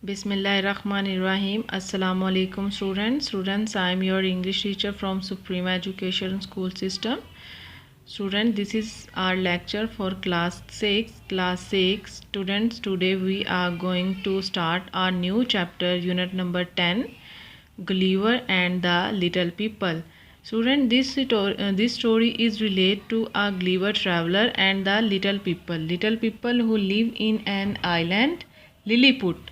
Bismillahirrahmanirrahim. Assalamu alaikum students. I am your English teacher from Supreme Education School System. Students, this is our lecture for class 6. Students, today we are going to start our new chapter, unit number 10, Gulliver and the Little People. Student, this story is related to a Gulliver traveler and the little people who live in an island, Lilliput.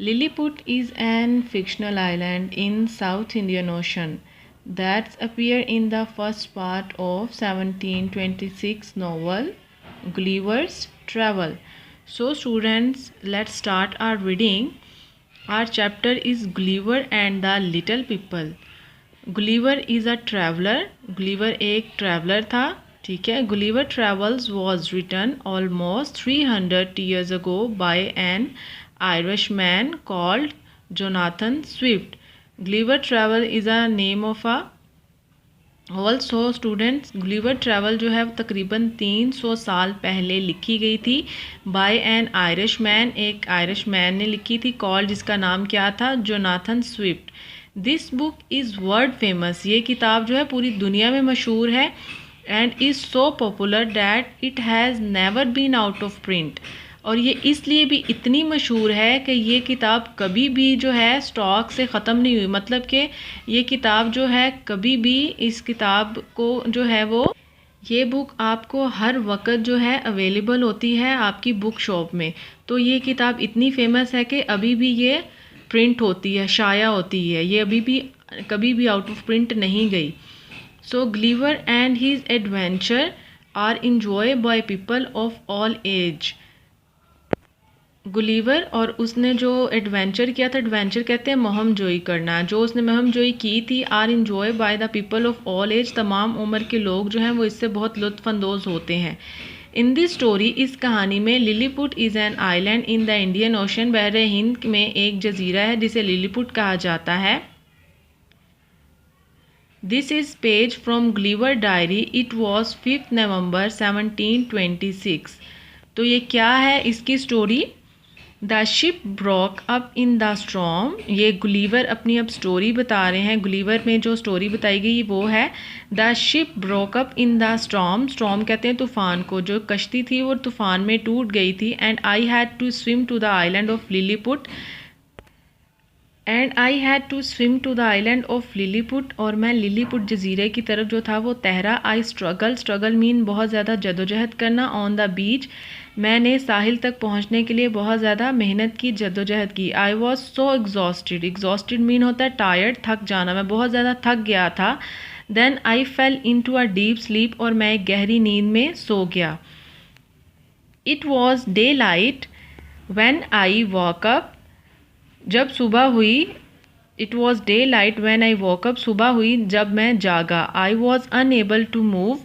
Lilliput is an fictional island in South Indian Ocean that appears in the first part of 1726 novel Gulliver's Travel. So students, let's start our reading. Our chapter is Gulliver and the Little People. Gulliver is a traveler. Gulliver एक traveler था, ठीक है. Gulliver Travels was written almost 300 years ago by an Irishman called Jonathan Swift. Gulliver Travel is a name of a also students. Gulliver Travel जो है तकरीबन 300 साल पहले लिखी गई थी बाय एन आयरिशमैन, एक आयरिशमैन ने लिखी थी, कॉल्ड जिसका नाम क्या था, Jonathan Swift. This book is world famous. ये किताब जो है पूरी दुनिया में मशहूर है and is so popular that it has never been out of print. और ये इसलिए भी इतनी मशहूर है कि ये किताब कभी भी जो है स्टॉक से ख़त्म नहीं हुई. मतलब कि ये किताब जो है कभी भी इस किताब को जो है वो ये बुक आपको हर वक्त जो है अवेलेबल होती है आपकी बुक शॉप में. तो ये किताब इतनी फेमस है कि अभी भी ये प्रिंट होती है, शाया होती है, ये अभी भी कभी भी आउट ऑफ प्रिंट नहीं गई. So Gulliver and his adventure are enjoy by people of all age. Gulliver और उसने जो एडवेंचर किया था, एडवेंचर कहते हैं मुहिम जोई करना, जो उसने मुहिम जोई की थी, are enjoy by the people of all age, तमाम उम्र के लोग जो हैं वो इससे बहुत लुत्फ़अंदोज़ होते हैं. इन दिस स्टोरी, इस कहानी में, Lilliput is an island in the Indian ocean, बहर हिंद में एक जजीरा है जिसे लिलीपुट कहा जाता है. This is page from Gulliver diary. It was 5 November 1726. तो ये क्या है इसकी story. The ship broke up in the storm. ये गुलीवर अपनी अब स्टोरी बता रहे हैं. गुलीवर में जो स्टोरी बताई गई वो है the ship broke up in the storm. Storm कहते हैं तूफ़ान को. जो कश्ती थी वो तूफ़ान में टूट गई थी. And I had to swim to the island of Lilliput. To the island of Lilliput. और मैं लिलीपुट जजीरे की तरफ जो था वो तहरा. आई स्ट्रगल मीन बहुत ज़्यादा जदोजहद करना. ऑन द बीच, मैंने साहिल तक पहुंचने के लिए बहुत ज़्यादा मेहनत की, जदोजहद की. I was so exhausted mean होता है टायर्ड, थक जाना. मैं बहुत ज़्यादा थक गया था. Then I fell into a deep sleep. और मैं एक गहरी नींद में सो गया. It was daylight when I woke up. जब सुबह हुई, it was daylight when I woke up. सुबह हुई जब मैं जागा. I was unable to move.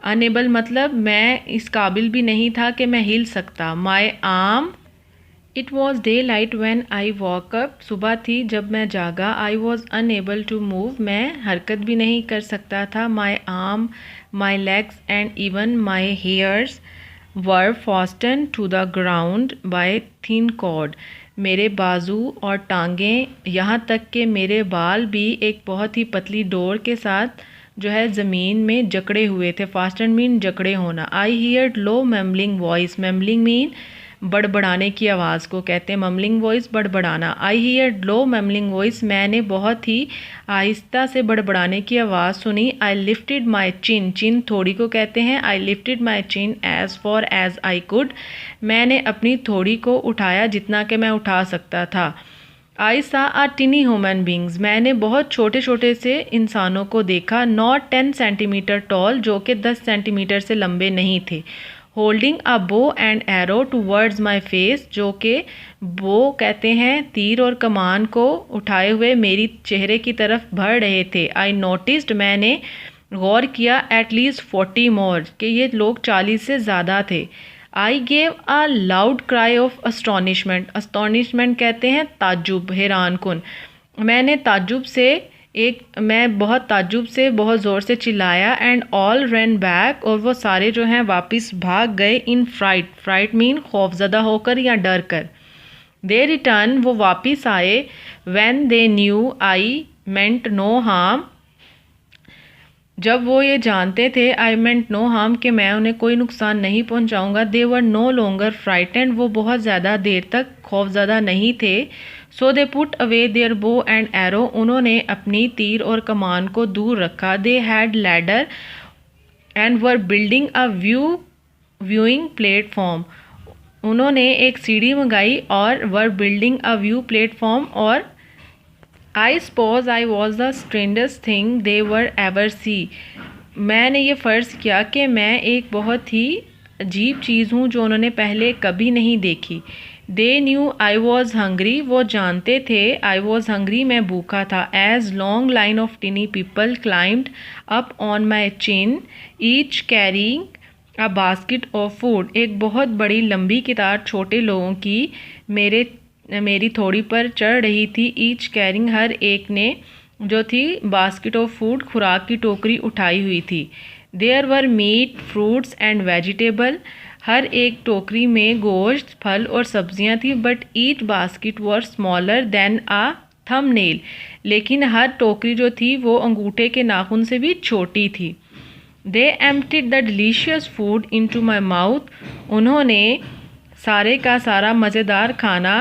Unable मतलब मैं इस काबिल भी नहीं था कि मैं हिल सकता. My arm. It was daylight when I woke up. सुबह थी जब मैं जागा. I was unable to move. मैं हरकत भी नहीं कर सकता था. My arm, my legs and even my hairs were fasten to the ground by thin cord. मेरे बाजू और टांगें, यहाँ तक कि मेरे बाल भी एक बहुत ही पतली डोर के साथ जो है ज़मीन में जकड़े हुए थे. फास्टन मीन जकड़े होना. I heard low mumbling voice. Mumbling mean बड़बड़ाने की आवाज़ को कहते हैं. मम्बलिंग वॉइस बड़बड़ाना. I heard low mumbling voice. मैंने बहुत ही आहिस्ता से बड़बड़ाने की आवाज़ सुनी. आई लिफ्टेड माई चिन. चिन थोड़ी को कहते हैं. I lifted my chin as far as I could. मैंने अपनी थोड़ी को उठाया जितना कि मैं उठा सकता था. आई सा आ टिनी ह्यूमन बींग्स. मैंने बहुत छोटे छोटे से इंसानों को देखा. नॉट 10 सेंटीमीटर टॉल, जो कि 10 सेंटीमीटर से लंबे नहीं थे. होल्डिंग अ बो and arrow towards my face. जो कि बो कहते हैं तीर और कमान को उठाए हुए मेरी चेहरे की तरफ बढ़ रहे थे. I noticed. मैंने गौर किया. एटलीस्ट 40 मोर, कि ये लोग 40 से ज़्यादा थे. I gave a loud cry of astonishment. Astonishment कहते हैं ताज्जुब, हैरान कुन. मैं बहुत ताज्जुब से बहुत ज़ोर से चिल्लाया. And all ran back. और वो सारे जो हैं वापस भाग गए. In fright. फ्राइट मीन खौफजदा होकर या डर कर. दे रिटर्न, वो वापिस आए, when they knew I meant no harm, जब वो ये जानते थे, आई मेंट नो हार्म, कि मैं उन्हें कोई नुकसान नहीं पहुंचाऊंगा। They were no longer frightened, वो बहुत ज़्यादा देर तक खौफज़दा नहीं थे। So they put away their bow and arrow, उन्होंने अपनी तीर और कमान को दूर रखा। They had ladder and were building a viewing platform, उन्होंने एक सीढ़ी मंगाई और were building a view platform, और I suppose I was the strangest thing they were ever see, मैंने ये फ़र्ज़ किया कि मैं एक बहुत ही अजीब चीज़ हूँ जो उन्होंने पहले कभी नहीं देखी। They knew I was hungry, वो जानते थे, आई वॉज हंग्री, मैं भूखा था। As long line of tiny people climbed up on my chin, each carrying a basket of food, एक बहुत बड़ी लंबी कितार छोटे लोगों की मेरी थोड़ी पर चढ़ रही थी। ईच कैरिंग, हर एक ने जो थी बास्केट ऑफ फूड, खुराक की टोकरी उठाई हुई थी। There were meat fruits and vegetable, हर एक टोकरी में गोश्त, फल और सब्जियां थी। But each basket were smaller than a thumbnail, लेकिन हर टोकरी जो थी वो अंगूठे के नाखून से भी छोटी थी। They emptied the delicious food into my mouth, उन्होंने सारे का सारा मज़ेदार खाना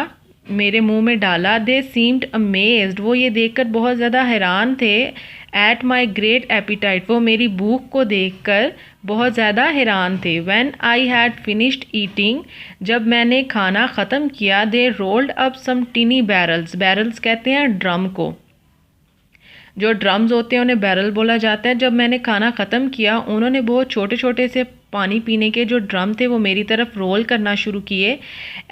मेरे मुंह में डाला। दे सीम्ड अमेज्ड, वो ये देखकर बहुत ज़्यादा हैरान थे। एट माई ग्रेट एपिटाइट, वो मेरी भूख को देखकर बहुत ज़्यादा हैरान थे। When I had finished eating, जब मैंने खाना ख़त्म किया। They rolled up some tiny barrels, barrels कहते हैं ड्रम को, जो ड्रम्स होते हैं उन्हें बैरल बोला जाता है। जब मैंने खाना ख़त्म किया, उन्होंने बहुत छोटे छोटे से पानी पीने के जो ड्रम थे वो मेरी तरफ रोल करना शुरू किए।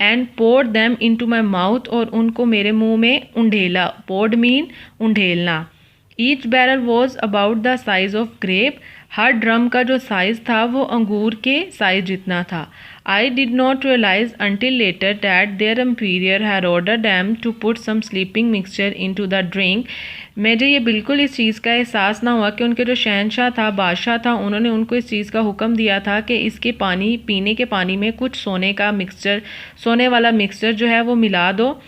And poured them into my mouth, और उनको मेरे मुंह में उंडेला। पोर्ड मीन उंडेलना। Each barrel was about the size of grape, हर ड्रम का जो साइज़ था वो अंगूर के साइज जितना था। I did not realize until later that their emperor had order them to put some sleeping mixture into the drink, मुझे ये बिल्कुल इस चीज़ का एहसास ना हुआ कि उनके जो शहनशाह था, बादशाह था, उन्होंने उनको इस चीज़ का हुक्म दिया था कि इसके पानी, पीने के पानी में कुछ सोने का मिक्सचर, सोने वाला मिक्सचर जो है वो मिला दो।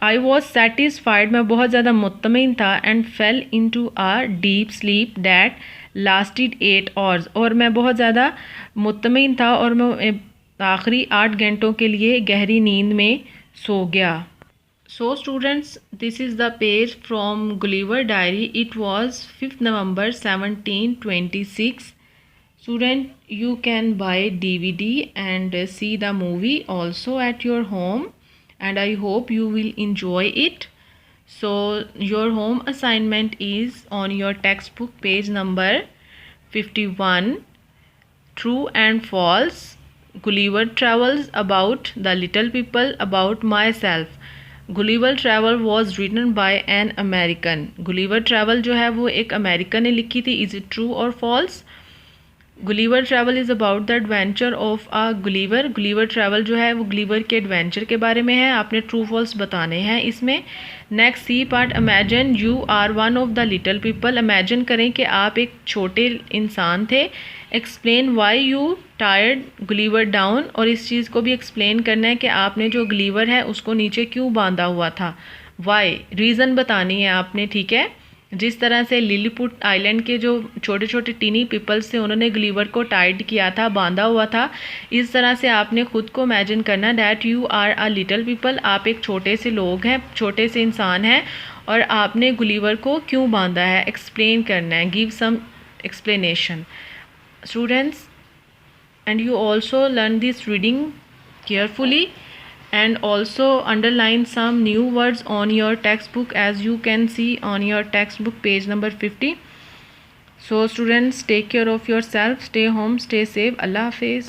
आई वॉज सेटिस्फाइड, मैं बहुत ज़्यादा मुतमईन था। And fell into a deep sleep that lasted 8 hours, और मैं बहुत ज़्यादा मुतमईन था और मैं आखिरी 8 घंटों के लिए गहरी नींद में सो गया। So students, this is the page from Gulliver Diary. It was 5th November 1726. Student, you can buy DVD and see the movie also at your home, and I hope you will enjoy it. So your home assignment is on your textbook page number 51. True and false. Gulliver travels about the little people, about myself. Gulliver travel was written by an American, Gulliver travel जो है वो एक American ने लिखी थी। Is it true और false? Gulliver travel is about the adventure of a Gulliver, Gulliver travel जो है वो गुलिवर के एडवेंचर के बारे में है। आपने ट्रू फॉल्स बताने हैं इसमें। Next C part, imagine you are one of the little people, imagine करें कि आप एक छोटे इंसान थे। एक्सप्लेन वाई यू टायर्ड गुलिवर डाउन, और इस चीज़ को भी एक्सप्लेन करना है कि आपने जो गुलिवर है उसको नीचे क्यों बांधा हुआ था। वाई, रीज़न बतानी है आपने, ठीक है। जिस तरह से लिलीपुट आइलैंड के जो छोटे छोटे टीनी पीपल्स थे उन्होंने गुलिवर को टाइड किया था, बांधा हुआ था, इस तरह से आपने खुद को इमेजिन करना that you are a little people, आप एक छोटे से लोग हैं, छोटे से इंसान हैं, और आपने गुलिवर को क्यों बांधा है, एक्सप्लेन करना है, give some explanation. Students, and you also learn this reading carefully and also underline some new words on your textbook, as you can see on your textbook page number 50. So students, take care of yourself, stay home, stay safe. Allah Hafiz.